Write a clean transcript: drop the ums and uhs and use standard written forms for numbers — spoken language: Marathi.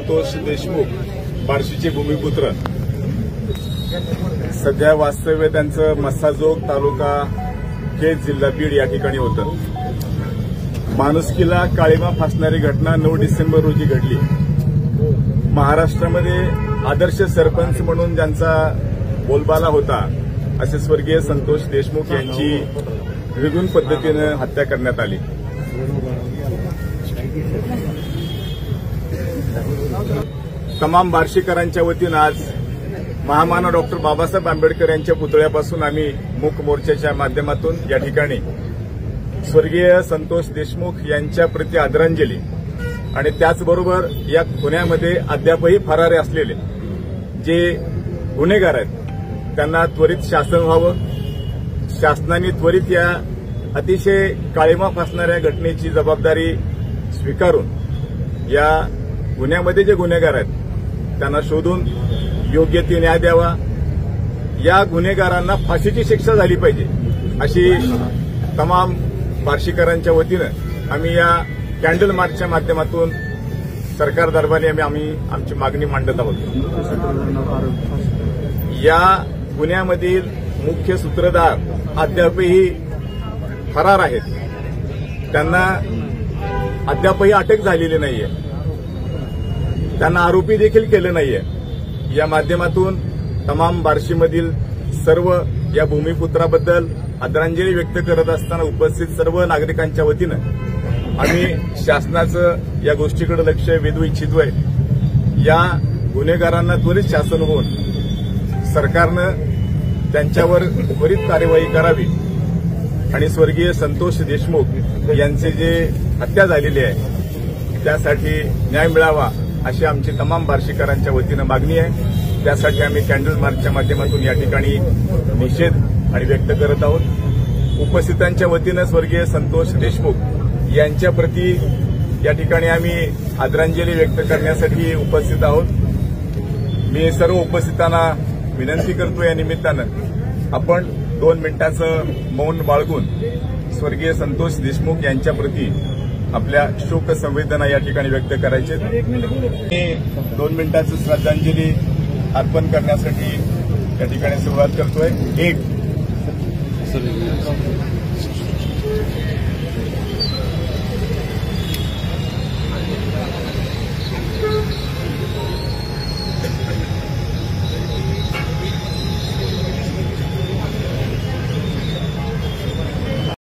संतोष देशमुख बार्शीचे भूमिपुत्र सध्या वास्तव्य त्यांचं मस्साजोग तालुका केज जिल्हा बीड या ठिकाणी होतं। माणुसकीला काळीमा फासणारी घटना 9 डिसेंबर रोजी घडली। महाराष्ट्रामध्ये आदर्श सरपंच म्हणून ज्यांचा बोलबाला होता असे स्वर्गीय संतोष देशमुख यांची निर्घृण पद्धतीने हत्या करण्यात आली। तमाम बार्शीकरांच्या वतीनं आज महामानव डॉक्टर बाबासाहेब आंबेडकर यांच्या पुतळ्यापासून आम्ही मूक मोर्चाच्या माध्यमातून या ठिकाणी स्वर्गीय संतोष देशमुख यांच्या प्रति आदरांजली आणि त्याचबरोबर या गुन्ह्यामध्ये अद्यापही फरार असलेले जे गुन्हेगार आहेत त्यांना त्वरित शासन व्हावं, शासनाने त्वरित या अतिशय काळीमा फासणाऱ्या घटनेची जबाबदारी स्वीकारून या गुन्ह्यामध्ये जे गुन्हेगार आहेत त्यांना शोधून योग्य ते न्याय द्यावा। या गुन्हेगारांना फाशीची शिक्षा झाली पाहिजे अशी तमाम बार्शीकरांच्या वतीनं आम्ही या कॅन्डल मार्चच्या माध्यमातून सरकार दरबारी आम्ही आमची मागणी मांडत आहोत। या गुन्ह्यामधील मुख्य सूत्रधार अद्यापही फरार आहेत, त्यांना अद्यापही अटक झालेली नाहीये, त्यांना आरोपी देखील केले नाहीये। या माध्यमातून तमाम बार्शीमधील सर्व या भूमिपुत्राबद्दल आदरांजली व्यक्त करत असताना उपस्थित सर्व नागरिकांच्या वतीनं आम्ही शासनाचं या गोष्टीकडे लक्ष वेधू इच्छितोय। या गुन्हेगारांना त्वरित शासन होऊन सरकारनं त्यांच्यावर त्वरित कार्यवाही करावी आणि स्वर्गीय संतोष देशमुख यांचे जे हत्या झालेली आहे त्यासाठी न्याय मिळावा अशी आमची तमाम बार्शीकरांच्या वतीनं मागणी आहे। त्यासाठी आम्ही कॅन्डल मार्चच्या माध्यमातून या ठिकाणी निषेध आणि व्यक्त करत आहोत। उपस्थितांच्या वतीनं स्वर्गीय संतोष देशमुख यांच्या प्रती या ठिकाणी आम्ही आदरांजली व्यक्त करण्यासाठी उपस्थित आहोत। मी सर्व उपस्थितांना विनंती करतो या निमित्तानं आपण 2 मिनिटांचं मौन बाळगून स्वर्गीय संतोष देशमुख यांच्या प्रती आपल्या शोक संवेदना या ठिकाणी व्यक्त करायचे। मी 2 मिनिटांचं श्रद्धांजली अर्पण करण्यासाठी या ठिकाणी सुरुवात करतोय। 1